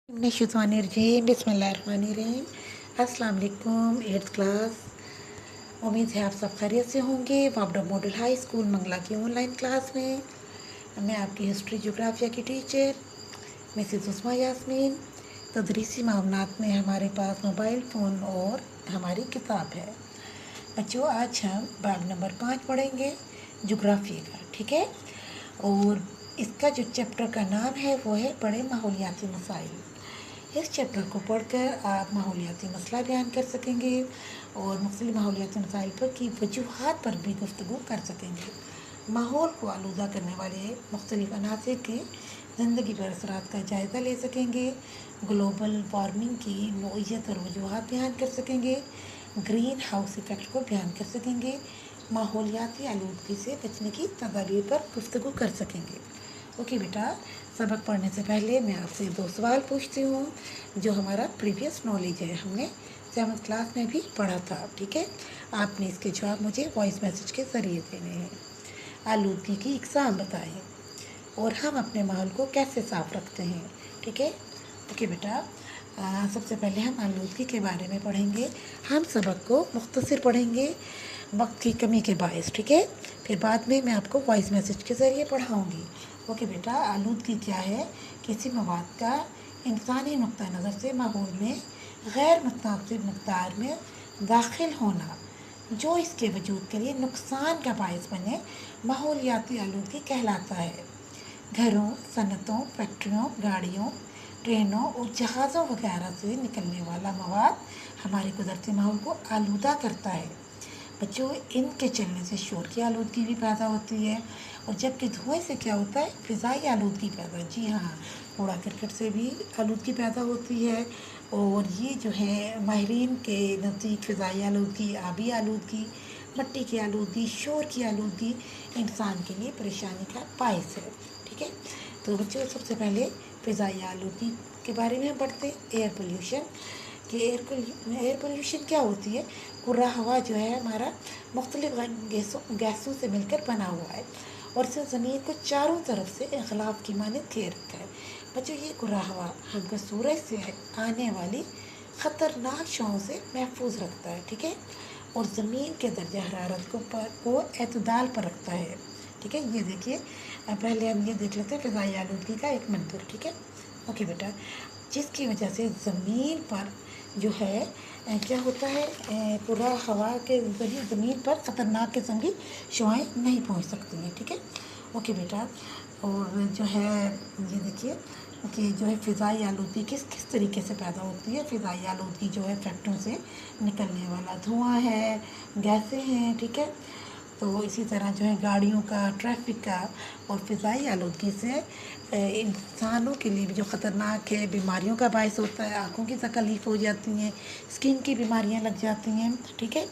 बिस्मिल्लाहिर्रहमानिर्रहीम बिस्मिल्लाहिर्रहमानिर्रहीम। अस्सलाम वालेकुम 8th क्लास। उम्मीद है आप सब खैरियत से होंगे। वापडा मॉडल हाई स्कूल मंगला की ऑनलाइन क्लास में मैं आपकी हिस्ट्री जोग्राफिया की टीचर मिसेस उस्मा यास्मीन। तदरीसी मामलात में हमारे पास मोबाइल फ़ोन और हमारी किताब है। बच्चों, आज हम बाब नंबर 5 पढ़ेंगे जोग्राफी का, ठीक है। और इसका जो चैप्टर का नाम है वो है बड़े माहौलियाती मसाइल। इस चैप्टर को पढ़कर आप माहौलियाती मसला बयान कर सकेंगे और मुख्तलिफ माहौलियाती मसाइल पर की वजूहात पर भी गुफ्तगू कर सकेंगे। माहौल को आलूदा करने वाले मुख्तलिफ अनासर के ज़िंदगी पर असरात का जायज़ा ले सकेंगे। ग्लोबल वार्मिंग की नौइयत और वजूहात बयान कर सकेंगे। ग्रीन हाउस इफ़ेक्ट को बयान कर सकेंगे। माहौलियाती आलूदगी से बचने की तदाबीर पर गुफ्तगू कर सकेंगे। ओके बेटा, सबक पढ़ने से पहले मैं आपसे 2 सवाल पूछती हूँ जो हमारा प्रीवियस नॉलेज है, हमने 7th क्लास में भी पढ़ा था, ठीक है। आपने इसके जवाब मुझे वॉइस मैसेज के ज़रिए देने हैं। आलूदगी की इकसाम बताएं और हम अपने माहौल को कैसे साफ़ रखते हैं, ठीक है। ओके बेटा, सबसे पहले हम आलूदगी के बारे में पढ़ेंगे। हम सबक को मुख्तसर पढ़ेंगे वक्त की कमी के बायस, ठीक है। फिर बाद में मैं आपको वॉइस मैसेज के ज़रिए पढ़ाऊँगी। ओके बेटा, आलूदगी क्या है? किसी मवाद का इंसानी नुक्ता नज़र से माहौल में गैर मुतनासिब मकदार में दाखिल होना जो इसके वजूद के लिए नुकसान का बायस बने, माहौलियाती आलूदगी कहलाता है। घरों, सनतों, फैक्ट्रियों, गाड़ियों, ट्रेनों और जहाज़ों वगैरह से निकलने वाला मवाद हमारे कुदरती माहौल को आलूदा करता है। बच्चों, इनके चलने से शोर की आलूदगी भी पैदा होती है और जबकि धुएं से क्या होता है? फ़िज़ाई आलूदगी पैदा। जी हाँ, कूड़ा करकट से भी आलूदगी पैदा होती है। और ये जो है माहिरीन के नज़दीक फ़िज़ाई आलूदगी, आबी आलूदगी, मिट्टी की आलूदगी, शोर की आलूदगी इंसान के लिए परेशानी का बायस है, ठीक है। तो बच्चों, सबसे पहले फ़िज़ाई आलूदगी के बारे में हम पढ़ते हैं। एयर पोल्यूशन कि एयर पोल्यूशन क्या होती है? पूरा हवा जो है हमारा मुख्तलिफ गैसों से मिलकर बना हुआ है और इसे ज़मीन को चारों तरफ से इख़लाफ़ की मानद घेर रखा है। बच्चों, ये कुर्रा हवा हमको सूरज से आने वाली ख़तरनाक शौं से महफूज रखता है, ठीक है। और ज़मीन के दर्जा हरारत को एतदाल पर रखता है, ठीक है। ये देखिए, पहले हम ये देख लेते हैं फ़िज़ाई आलूदगी का एक मंजर, ठीक है। ओके बेटा, जिसकी वजह से ज़मीन पर जो है क्या होता है, पूरा हवा के ज़रिए ज़मीन पर ख़तरनाक किस्म की शुआएँ नहीं पहुंच सकती हैं, ठीक है। ओके बेटा, और जो है ये देखिए कि जो है फ़िज़ाई आलूदगी किस किस तरीके से पैदा होती है। फ़िज़ाई आलूदगी जो है फैक्ट्रियों से निकलने वाला धुआं है, गैसें हैं, ठीक है। तो इसी तरह जो है गाड़ियों का, ट्रैफिक का और फ़िज़ाई आलूदगी से इंसानों के लिए भी जो ख़तरनाक है, बीमारियों का बायस होता है। आँखों की तकलीफ़ हो जाती हैं, स्किन की बीमारियां लग जाती हैं, ठीक है।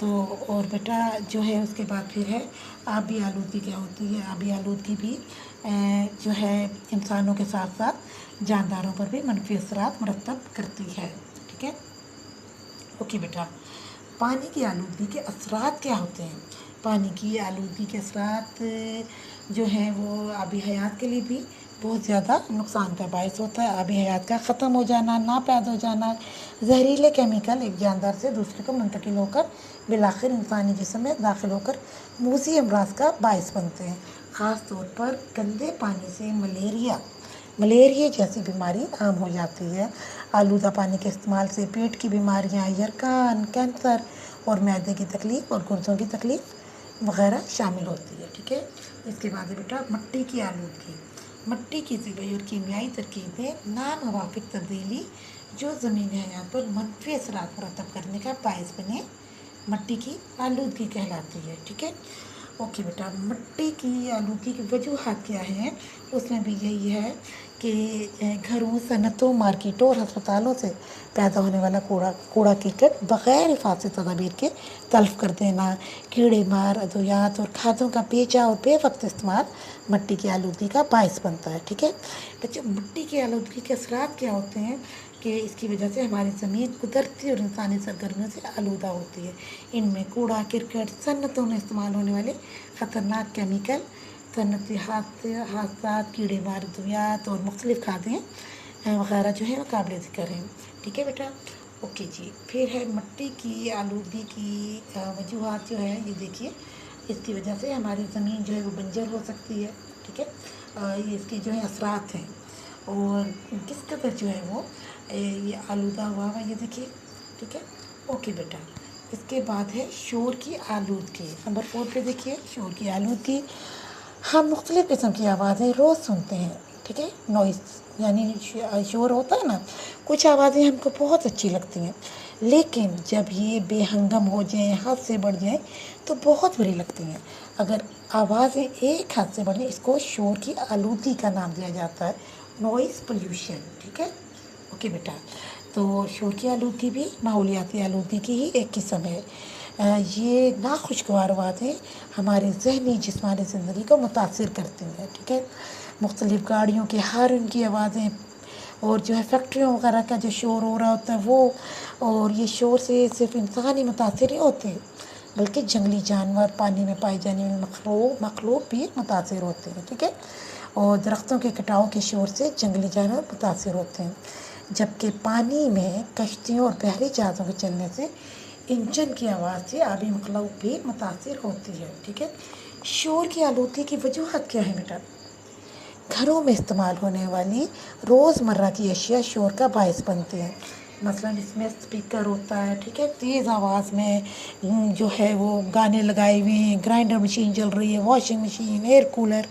तो और बेटा जो है उसके बाद फिर है आबी आलूदगी। क्या होती है आबी आलूदगी? भी जो है इंसानों के साथ साथ जानदारों पर भी मनफी असरात मरतब करती है, ठीक है। ओके बेटा, पानी की आलूदगी के असरात क्या होते हैं? पानी की आलूदगी के असरात जो हैं वो आबी हयात के लिए भी बहुत ज़्यादा नुकसान का बायस होता है। आबी हयात का ख़त्म हो जाना, नापैद हो जाना, जहरीले केमिकल एक जानदार से दूसरे को मुंतकिल होकर बिलाखिर इंसानी जिस्म में दाखिल होकर मूसी अमराज का बायस बनते हैं। ख़ास तौर पर गंदे पानी से मलेरिया जैसी बीमारी आम हो जाती है। आलूदा पानी के इस्तेमाल से पेट की बीमारियां, यरकान, कैंसर और मैदे की तकलीफ़ और गुर्दों की तकलीफ़ वगैरह शामिल होती है, ठीक है। इसके बाद है बेटा मिट्टी की आलूदगी। मिट्टी की ज़िबई और कीमियाई तरकीबें नामुवाफिक तब्दीली जो ज़मीनी हयात पर मनफी असरात मुरतब करने का बायस बने, मिट्टी की आलूदगी कहलाती है, ठीक है। ओके बेटा, मिट्टी की आलूदगी की वजूहात क्या हैं? उसमें भी यही है कि घरों, सनतों, मार्केटों और अस्पतालों से पैदा होने वाला कूड़ा करकट बग़ैर हिफाजती तदाबीर के तल्फ़ कर देना, कीड़े मार अद्वियात और खादों का बेजा और बेवक्त इस्तेमाल मिट्टी की आलूदगी का बायस बनता है, ठीक है। बच्चों, मिट्टी की आलूदगी के असरात क्या होते हैं कि इसकी वजह से हमारी ज़मीन कुदरती और इंसानी सरगर्मियों से आलूदा होती है। इनमें कूड़ा करकट, सन्नतों में इस्तेमाल होने वाले ख़तरनाक केमिकल, सनती हादसात, कीड़े मार अद्वियात और मुख्तलिफ़ खादें वगैरह जो है वो काबिल ज़िक्र हैं। ठीक है बेटा, ओके जी। फिर है मिट्टी की आलूदगी की वजूहात जो है, ये देखिए इसकी वजह से हमारी ज़मीन जो है वो बंजर हो सकती है। ठीक है, ये इसके जो है असरात हैं और किस कदर जो है वो ये आलूदा हुआ हुआ, ये देखिए। ठीक है, ओके बेटा। इसके बाद है शोर की आलूदगी। नंबर 4 पे देखिए, शोर की आलूदगी। हम मुख्तलिफ़ किस्म की आवाज़ें रोज़ सुनते हैं। ठीक है, नॉइज़ यानी शोर होता है ना। कुछ आवाज़ें हमको बहुत अच्छी लगती हैं, लेकिन जब ये बेहंगम हो जाएं, हद से बढ़ जाएं, तो बहुत बुरी लगती हैं। अगर आवाज़ें एक हद से बढ़ें, इसको शोर की आलूदगी का नाम दिया जाता है, नॉइज़ पोल्यूशन। ठीक है, ओके बेटा। तो शोर की आलूदगी भी माहौलियाती आलूदगी की ही एक किस्म है। ये नाखुशगवार बातें हमारी ज़हनी जिस्मानी ज़िंदगी को मुतासिर करती हैं। ठीक है, मुख्तलिफ़ गाड़ियों के हॉर्न की आवाज़ें और जो है फैक्ट्रियों वगैरह का जो शोर हो रहा होता है वो, और ये शोर से सिर्फ इंसान ही मुतासिर नहीं होते, बल्कि जंगली जानवर, पानी में पाए जाने वाले मखलूक भी मुतासिर होते हैं। ठीक है, और दरख्तों के कटाव के शोर से जंगली जानवर मुतासिर होते हैं, जबकि पानी में कश्तियों और बहरी जहाज़ों के चलने से इंजन की आवाज़ से आबी मखलूक भी मुतासिर होती है। ठीक है, शोर की आलूदगी की वजूहत क्या है बेटा? घरों में इस्तेमाल होने वाली रोज़मर्रा की अशिया शोर का बायस बनते हैं। मसलन इसमें स्पीकर होता है। ठीक है, तेज़ आवाज़ में जो है वो गाने लगाए हुए हैं, ग्राइंडर मशीन चल रही है, washing machine, air cooler,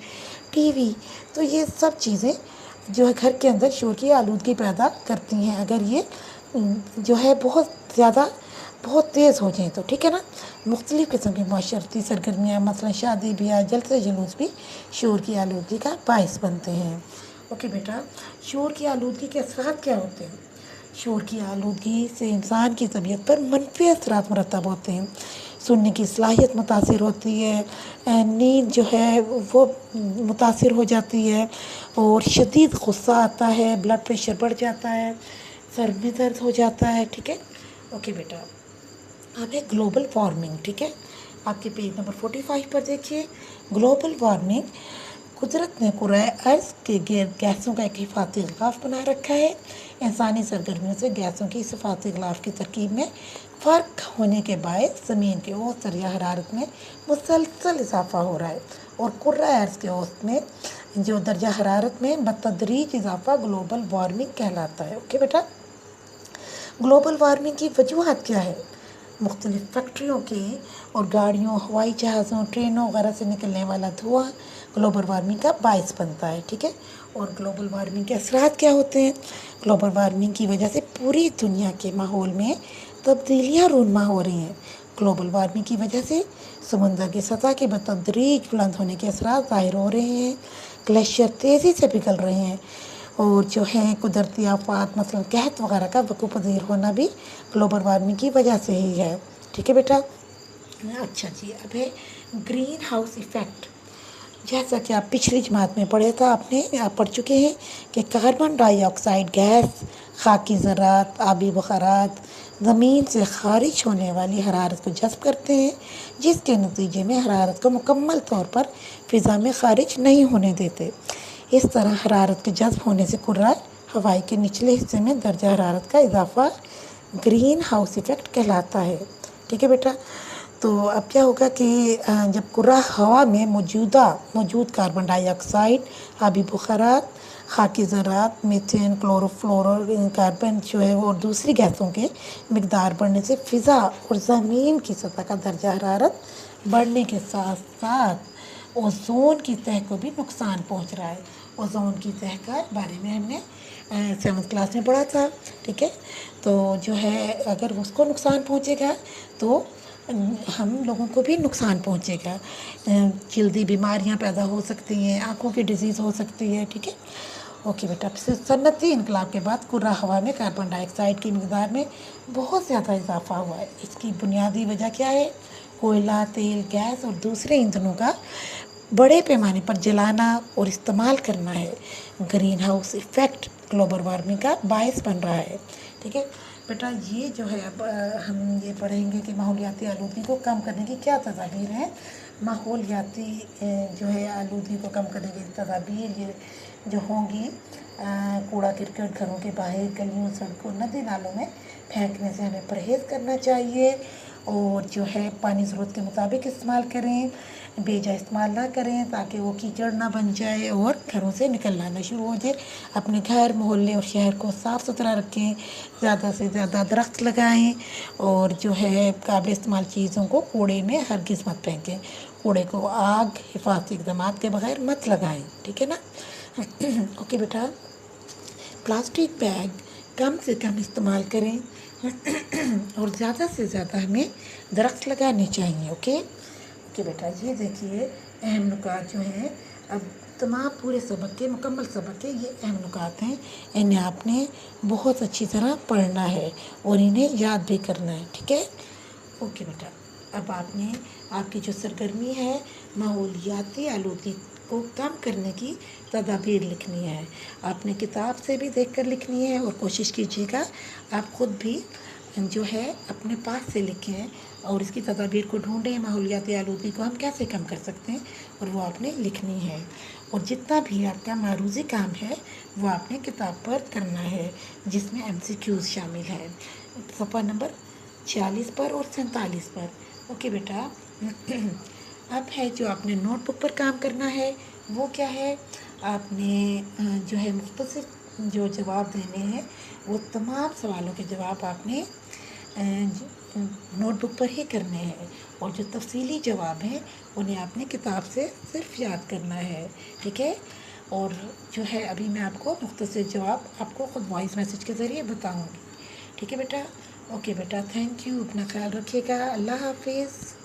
TV. तो ये सब चीज़ें जो है घर के अंदर शोर की आलूदगी पैदा करती हैं, अगर ये जो है बहुत तेज़ हो जाएँ तो। ठीक है ना। मुख्तलिफ़ किस्म की माशरती सरगर्मियाँ, मसलन शादी ब्याह, जलसे जुलूस भी शोर की आलूदगी का बायस बनते हैं। ओके बेटा, शोर की आलूदगी के असरात क्या होते हैं? शोर की आलूदगी से इंसान की तबीयत पर मनफी असरात मुरतब होते हैं। सुनने की सलाहियत मुतासिर होती है, नींद जो है वो मुतासिर हो जाती है, और शदीद गुस्सा आता है, ब्लड प्रेशर बढ़ जाता है, सर में दर्द हो जाता है। ठीक है, ओके बेटा। अब है ग्लोबल वार्मिंग। ठीक है, आपके पेज नंबर 45 पर देखिए। ग्लोबल वार्मिंग, कुदरत ने कुराए अर्ज़ के गिर्द गैसों का एक हिफाती ग़िलाफ़ बना रखा है। इंसानी सरगर्मियों से गैसों की इस हिफाती ग़िलाफ़ की तरकीब में फ़र्क होने के बायस ज़मीन के औसत दर्जा हरारत में मुसलसल इजाफ़ा हो रहा है, और कुर्राए अर्ज़ के औसत में जो दर्जा हरारत में बतदरीज इजाफ़ा ग्लोबल वार्मिंग कहलाता है। ओके बेटा, ग्लोबल वार्मिंग की वजूहत क्या है? मुख्तलिफ़ फैक्ट्रियों के और गाड़ियों, हवाई जहाज़ों, ट्रेनों वगैरह से निकलने वाला धुआं ग्लोबल वार्मिंग का बायस बनता है। ठीक है, और ग्लोबल वार्मिंग के असरात क्या होते हैं? ग्लोबल वार्मिंग की वजह से पूरी दुनिया के माहौल में तब्दीलियाँ रूनमा हो रही हैं। ग्लोबल वार्मिंग की वजह से समुंदर की सतह के बतदरीज बुलंद होने के असरात ज़ाहिर हो रहे हैं। ग्लेशियर तेज़ी से पिघल रहे हैं, और जो है कुदरती आफात मसलन कहत वगैरह का वक़ूअ पज़ीर होना भी ग्लोबल वार्मिंग की वजह से ही है। ठीक है बेटा। अच्छा जी, अब है ग्रीन हाउस इफ़ेक्ट। जैसा कि आप पिछली जमात में पढ़े था, आप पढ़ चुके हैं कि कार्बन डाइऑक्साइड गैस खाकी ज़रात, आबी बुखारात ज़मीन से खारिज होने वाली हरारत को जज़्ब करते हैं, जिसके नतीजे में हरारत को मुकम्मल तौर पर फ़िज़ा में खारिज नहीं होने देते। इस तरह हरारत के जज़्ब होने से कुर्रा हवाई के निचले हिस्से में दर्जा हरारत का इजाफा ग्रीन हाउस इफ़ेक्ट कहलाता है। ठीक है बेटा। तो अब क्या होगा कि जब कुर्रा हवा में मौजूद कार्बन डाइऑक्साइड, आबी बुखारात, खाकी ज़रात, मीथेन, क्लोरोफ्लोरो कार्बन जो है वो और दूसरी गैसों के मिकदार बढ़ने से फ़िज़ा और ज़मीन की सतह का दर्जा हरारत बढ़ने के साथ साथ ओज़ोन की तह को भी नुकसान पहुंच रहा है। ओज़ोन की तह का बारे में हमने 7th क्लास में पढ़ा था। ठीक है, तो जो है अगर उसको नुकसान पहुंचेगा तो हम लोगों को भी नुकसान पहुंचेगा। जल्दी बीमारियां पैदा हो सकती हैं, आँखों की डिजीज़ हो सकती है। ठीक है, ओके बेटा। सन्नती इनकलाब के बाद कुर्रा हवा में कार्बन डाइऑक्साइड की मिकदार में बहुत ज़्यादा इजाफा हुआ है। इसकी बुनियादी वजह क्या है? कोयला, तेल, गैस और दूसरे ईंधनों का बड़े पैमाने पर जलाना और इस्तेमाल करना है। Green house effect global warming का बायस बन रहा है। ठीक है बेटा, ये जो है अब हम ये पढ़ेंगे कि माहौलियाती आलूदगी को कम करने की क्या तदाबीर हैं। माहौलियाती जो है आलूदगी को कम करने की तदाबीर ये जो होंगी कूड़ा करकट घरों के बाहर, गलियों, सड़कों, नदी नालों में फेंकने से हमें परहेज़ करना चाहिए। और जो है पानी ज़रूरत के मुताबिक इस्तेमाल करें, बेजा इस्तेमाल ना करें ताकि वो कीचड़ ना बन जाए और घरों से निकलना ना शुरू हो जाए। अपने घर, मोहल्ले और शहर को साफ़ सुथरा रखें, ज़्यादा से ज़्यादा दरख्त लगाएं और जो है काबिल इस्तेमाल चीज़ों को कूड़े में हरगिज़ मत फेंकें। कूड़े को आग, हिफाजती इक़दाम के बगैर मत लगाएं, ठीक है ना। ओके बेटा, प्लास्टिक बैग कम से कम इस्तेमाल करें और ज़्यादा से ज़्यादा हमें दरख्त लगाने चाहिए। ओके ओके बेटा, ये देखिए अहम नुकात जो हैं, अब तमाम पूरे सबक के, मुकम्मल सबक के ये अहम नुकात हैं। इन्हें आपने बहुत अच्छी तरह पढ़ना है और इन्हें याद भी करना है, ठीक है। ओके बेटा, अब आपने आपकी जो सरगर्मी है माहौलियाती आलूगी को कम करने की तदाबीर लिखनी है। आपने किताब से भी देखकर लिखनी है और कोशिश कीजिएगा आप ख़ुद भी जो है अपने पास से लिखें और इसकी तदाबीर को ढूंढें, माहौलियाती आलूगी को हम कैसे कम कर सकते हैं, और वो आपने लिखनी है। और जितना भी आपका मारूज़ी काम है वो आपने किताब पर करना है, जिसमें MCQs शामिल है, सफ़ा नंबर 46 पर और 47 पर। ओके बेटा, अब है जो आपने नोटबुक पर काम करना है वो क्या है, आपने जो है मुख्तसर जो जवाब देने हैं वो तमाम सवालों के जवाब आपने नोटबुक पर ही करने हैं और जो तफसीली जवाब हैं उन्हें आपने किताब से सिर्फ याद करना है, ठीक है। और जो है अभी मैं आपको मुख्तसर जवाब आपको ख़ुद वॉइस मैसेज के ज़रिए बताऊँगी, ठीक है बेटा। ओके बेटा, थैंक यू, अपना ख्याल रखिएगा, अल्लाह हाफिज़।